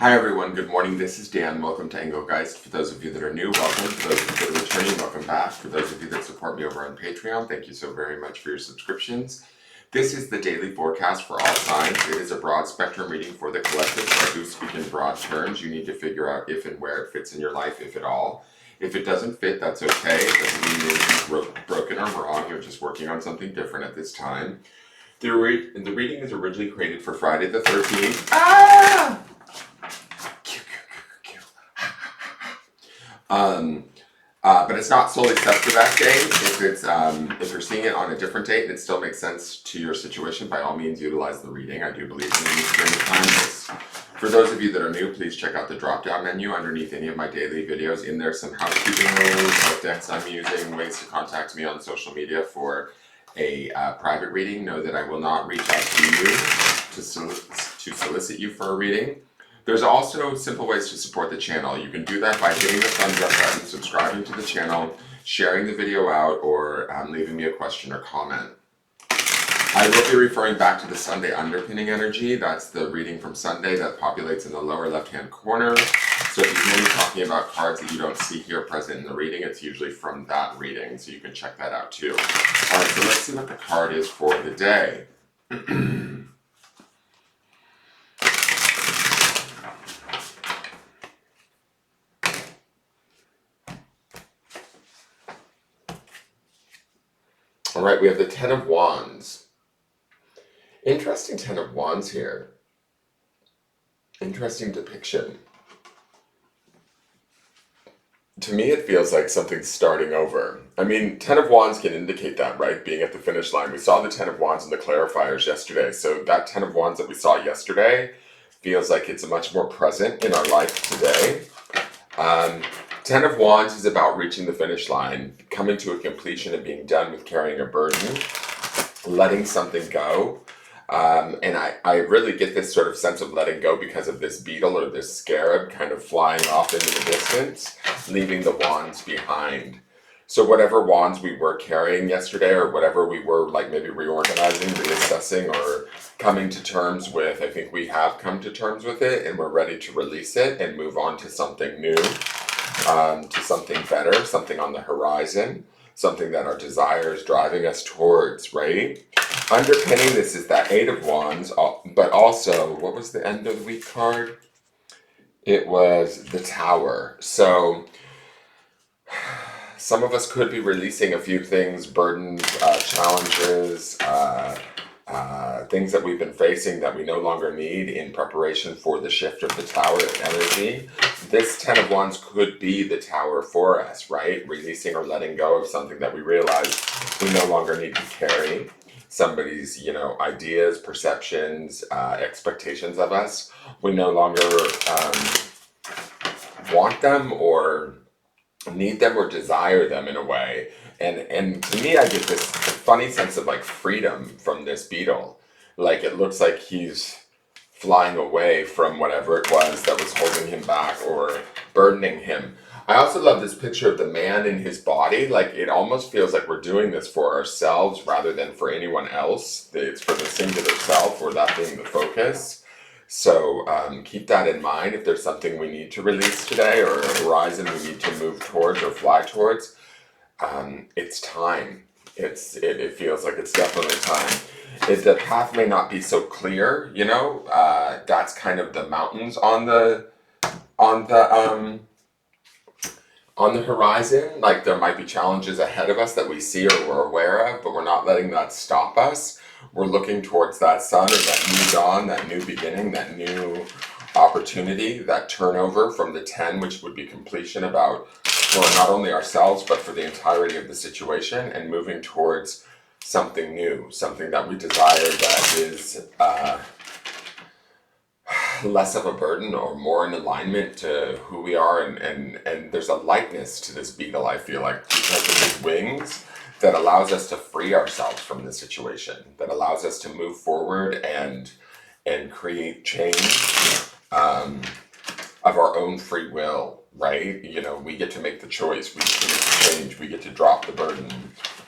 Hi everyone, good morning. This is Dan. Welcome to Engelgeist. For those of you that are new, welcome. For those of you that are returning, welcome back. For those of you that support me over on Patreon, thank you so very much for your subscriptions. This is the daily forecast for all signs. It is a broad spectrum reading for the collective, so I do speak in broad terms. You need to figure out if and where it fits in your life, if at all. If it doesn't fit, that's okay. It doesn't mean you're broken or wrong. You're just working on something different at this time. The reading is originally created for Friday the 13th. But it's not solely set for that date. If you're seeing it on a different date and it still makes sense to your situation, by all means utilize the reading. I do believe in these during the time. For those of you that are new, please check out the drop-down menu underneath any of my daily videos. In there, some housekeeping rules, what decks I'm using, ways to contact me on social media for a private reading. Know that I will not reach out to you to solicit you for a reading. There's also simple ways to support the channel. You can do that by hitting the thumbs up button, subscribing to the channel, sharing the video out, or leaving me a question or comment. I will be referring back to the Sunday underpinning energy. That's the reading from Sunday that populates in the lower left-hand corner. So if you hear me talking about cards that you don't see here present in the reading, it's usually from that reading, so you can check that out too. All right, so let's see what the card is for the day. All right, we have the Ten of Wands. Interesting Ten of Wands here. Interesting depiction. To me, it feels like something's starting over. I mean, Ten of Wands can indicate that, right? Being at the finish line. We saw the Ten of Wands in the clarifiers yesterday. So that Ten of Wands that we saw yesterday feels like it's much more present in our life today. Ten of Wands is about reaching the finish line, coming to a completion and being done with carrying a burden, letting something go. And I really get this sort of sense of letting go because of this beetle or this scarab kind of flying off into the distance, leaving the wands behind. So whatever wands we were carrying yesterday, or whatever we were like maybe reorganizing, reassessing, or coming to terms with, I think we have come to terms with it and we're ready to release it and move on to something new. To something better, something on the horizon, something that our desire is driving us towards, right? Underpinning this is that Eight of Wands, but also, what was the end of the week card? It was the Tower. So, some of us could be releasing a few things, burdens, challenges, things that we've been facing that we no longer need in preparation for the shift of the Tower energy. This Ten of Wands could be the Tower for us, right? Releasing or letting go of something that we realize we no longer need to carry. Somebody's, ideas, perceptions, expectations of us. We no longer want them or need them or desire them in a way. And to me, I get this funny sense of like freedom from this beetle. Like it looks like he's flying away from whatever it was that was holding him back or burdening him. I also love this picture of the man in his body. Like it almost feels like we're doing this for ourselves rather than for anyone else. It's for the singular self, or that being the focus. So keep that in mind. If there's something we need to release today or a horizon we need to move towards or fly towards, it's time. It feels like it's definitely time. The path may not be so clear, that's kind of the mountains on the horizon. Like there might be challenges ahead of us that we see or we're aware of, but we're not letting that stop us. We're looking towards that sun or that new dawn, that new beginning, that new opportunity, that turnover from the 10, which would be completion about for not only ourselves, but for the entirety of the situation, and moving towards something new, something that we desire that is less of a burden or more in alignment to who we are. And there's a lightness to this beetle, I feel like, because of his wings, that allows us to free ourselves from the situation, that allows us to move forward and create change of our own free will, right? We get to make the choice, we get to make the change, we get to drop the burden,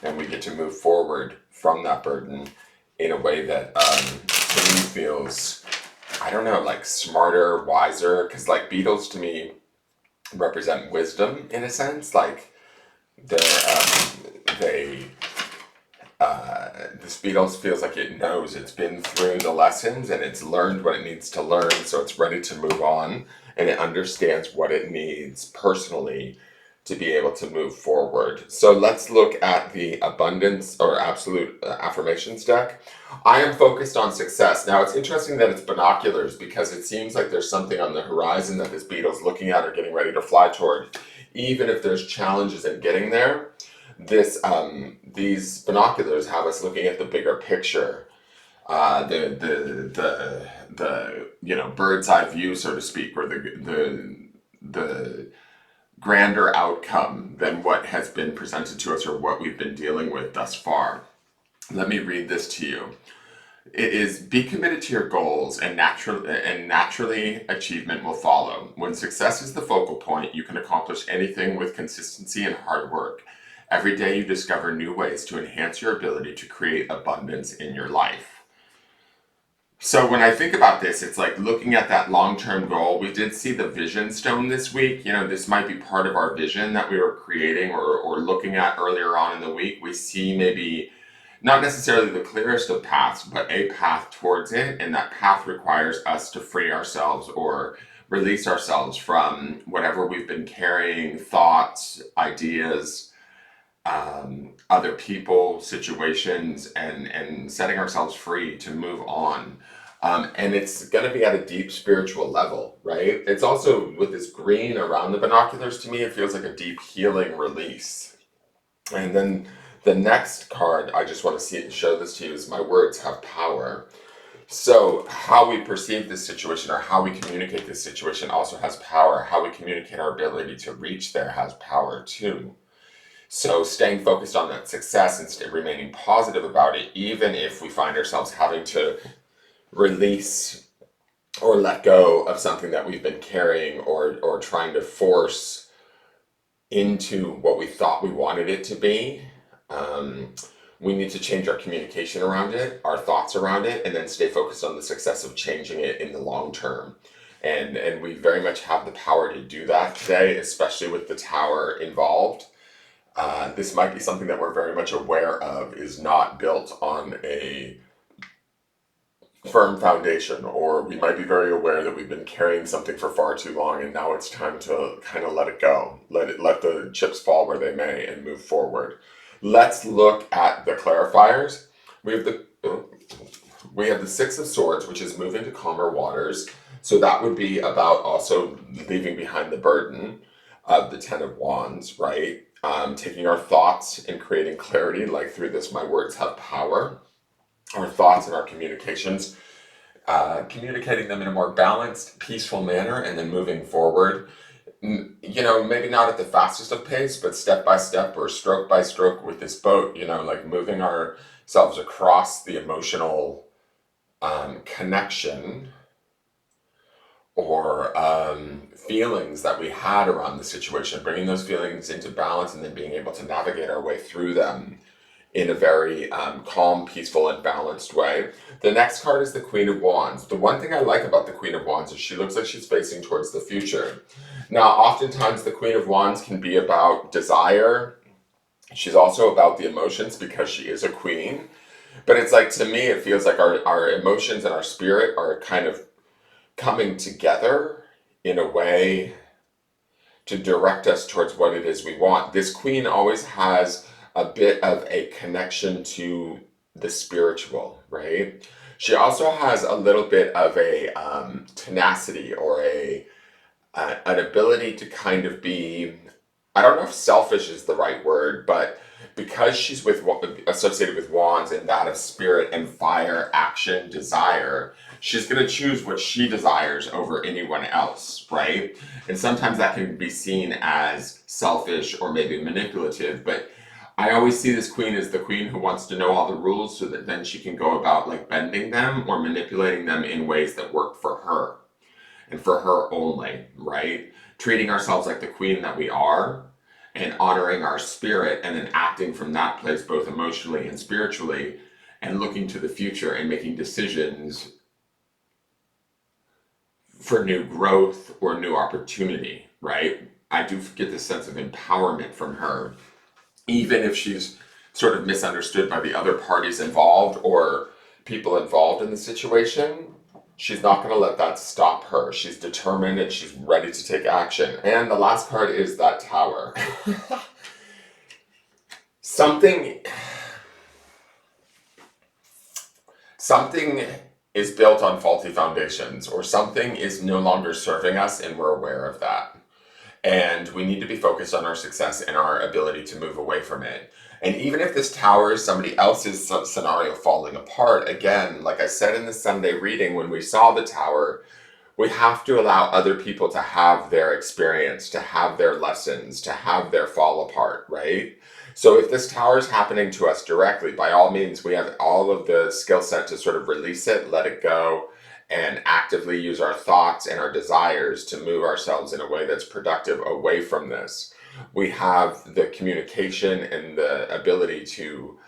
and we get to move forward from that burden in a way that to me feels, I I don't know, like smarter, wiser, because like beetles to me represent wisdom in a sense. Like they this beetle feels like it knows, it's been through the lessons and it's learned what it needs to learn, so it's ready to move on, and it understands what it needs personally to be able to move forward. So let's look at the abundance or absolute affirmations deck. I am focused on success. Now it's interesting that it's binoculars, because it seems like there's something on the horizon that this beetle's looking at or getting ready to fly toward. Even if there's challenges in getting there, these binoculars have us looking at the bigger picture, the bird's eye view, so to speak, or the grander outcome than what has been presented to us or what we've been dealing with thus far. Let me read this to you. It is, be committed to your goals, and naturally achievement will follow. When success is the focal point, you can accomplish anything with consistency and hard work. Every day you discover new ways to enhance your ability to create abundance in your life. So when I think about this, it's like looking at that long-term goal. We did see the vision stone this week. This might be part of our vision that we were creating or looking at earlier on in the week. We see maybe not necessarily the clearest of paths, but a path towards it. And that path requires us to free ourselves or release ourselves from whatever we've been carrying, thoughts, ideas, other people, situations, and setting ourselves free to move on. And it's going to be at a deep spiritual level, right? It's also with this green around the binoculars, to me, it feels like a deep healing release. And then the next card, I just want to show this to you, is my words have power. So how we perceive this situation or how we communicate this situation also has power. How we communicate our ability to reach there has power too. So staying focused on that success and remaining positive about it, even if we find ourselves having to release or let go of something that we've been carrying or trying to force into what we thought we wanted it to be. We need to change our communication around it, our thoughts around it, and then stay focused on the success of changing it in the long term. And we very much have the power to do that today, especially with the tower involved. This might be something that we're very much aware of is not built on a firm foundation, or we might be very aware that we've been carrying something for far too long and now it's time to kind of let it go, let the chips fall where they may and move forward. Let's look at the clarifiers. We have the Six of Swords, which is moving to calmer waters. So that would be about also leaving behind the burden of the Ten of Wands, right? Taking our thoughts and creating clarity, like through this, my words have power. Our thoughts and our communications, communicating them in a more balanced, peaceful manner, and then moving forward. Maybe not at the fastest of pace, but step by step or stroke by stroke with this boat, like moving ourselves across the emotional connection or feelings that we had around the situation, bringing those feelings into balance and then being able to navigate our way through them in a very calm, peaceful, and balanced way. The next card is the Queen of Wands. The one thing I like about the Queen of Wands is she looks like she's facing towards the future. Now, oftentimes the Queen of Wands can be about desire. She's also about the emotions because she is a queen. But it's like, to me, it feels like our emotions and our spirit are kind of coming together in a way to direct us towards what it is we want. This queen always has a bit of a connection to the spiritual, right? She also has a little bit of a tenacity or an ability to kind of be, I don't know if selfish is the right word, but because she's associated with wands and that of spirit and fire, action, desire, she's going to choose what she desires over anyone else, right? And sometimes that can be seen as selfish or maybe manipulative, but I always see this queen as the queen who wants to know all the rules so that then she can go about like bending them or manipulating them in ways that work for her and for her only, right? Treating ourselves like the queen that we are and honoring our spirit and then acting from that place both emotionally and spiritually and looking to the future and making decisions for new growth or new opportunity, right? I do get this sense of empowerment from her, even if she's sort of misunderstood by the other parties involved or people involved in the situation. She's not going to let that stop her. She's determined and she's ready to take action. And the last card is that Tower. something something is built on faulty foundations, or something is no longer serving us, and we're aware of that. And we need to be focused on our success and our ability to move away from it. And even if this tower is somebody else's scenario falling apart, again, like I said in the Sunday reading, when we saw the tower, we have to allow other people to have their experience, to have their lessons, to have their fall apart, right? So if this tower is happening to us directly, by all means, we have all of the skill set to sort of release it, let it go, and actively use our thoughts and our desires to move ourselves in a way that's productive away from this. We have the communication and the ability to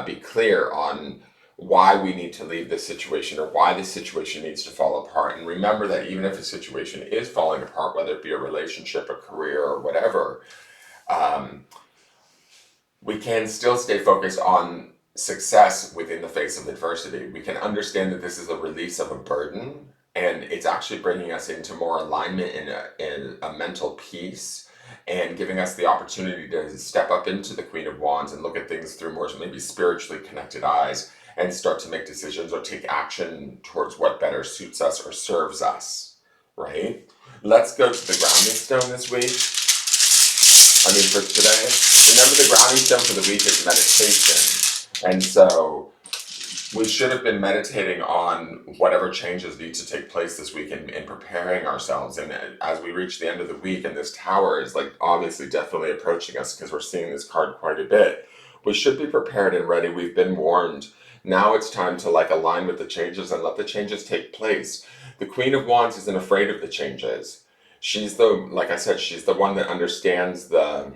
be clear on why we need to leave this situation or why this situation needs to fall apart. And remember that even if a situation is falling apart, whether it be a relationship, a career, or whatever, we can still stay focused on success within the face of adversity. We can understand that this is a release of a burden, and it's actually bringing us into more alignment and a mental peace, and giving us the opportunity to step up into the Queen of Wands and look at things through more maybe spiritually connected eyes and start to make decisions or take action towards what better suits us or serves us, right? Let's go to the grounding stone this week. For today. Remember, the grounding stone for the week is meditation. And so we should have been meditating on whatever changes need to take place this week and preparing ourselves. And as we reach the end of the week, and this tower is like obviously definitely approaching us because we're seeing this card quite a bit, we should be prepared and ready. We've been warned. Now it's time to align with the changes and let the changes take place. The Queen of Wands isn't afraid of the changes. She's like I said, she's the one that understands the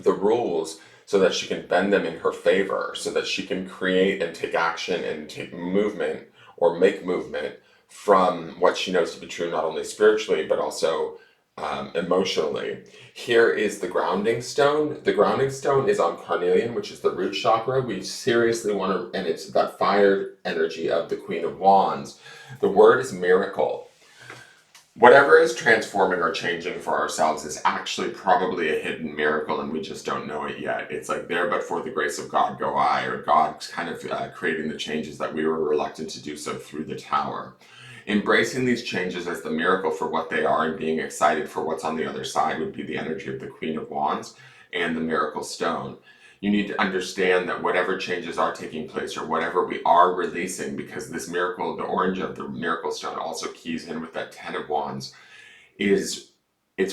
rules so that she can bend them in her favor, so that she can create and take action and take movement or make movement from what she knows to be true, not only spiritually, but also emotionally. Here is the grounding stone. The grounding stone is on carnelian, which is the root chakra. We seriously want to, and it's that fire energy of the Queen of Wands. The word is miracle. Whatever is transforming or changing for ourselves is actually probably a hidden miracle, and we just don't know it yet. It's like there but for the grace of God go I, or God kind of creating the changes that we were reluctant to do so through the tower. Embracing these changes as the miracle for what they are and being excited for what's on the other side would be the energy of the Queen of Wands and the miracle stone. You need to understand that whatever changes are taking place or whatever we are releasing, because this miracle, the orange of the miracle stone also keys in with that 10 of Wands, it's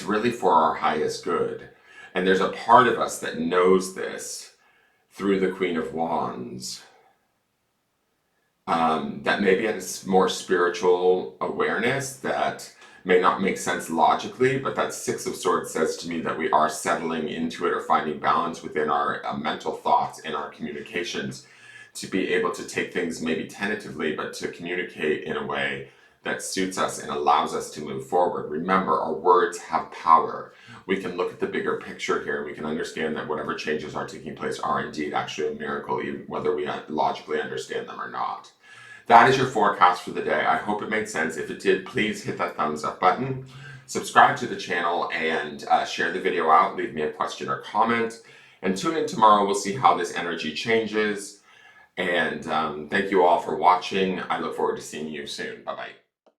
really for our highest good. And there's a part of us that knows this through the Queen of Wands, that maybe has more spiritual awareness that may not make sense logically, but that Six of Swords says to me that we are settling into it or finding balance within our mental thoughts and our communications to be able to take things maybe tentatively, but to communicate in a way that suits us and allows us to move forward. Remember, our words have power. We can look at the bigger picture here, and we can understand that whatever changes are taking place are indeed actually a miracle, even whether we logically understand them or not. That is your forecast for the day. I hope it made sense. If it did, please hit that thumbs up button, subscribe to the channel, and share the video out. Leave me a question or comment. And tune in tomorrow. We'll see how this energy changes. And thank you all for watching. I look forward to seeing you soon. Bye-bye.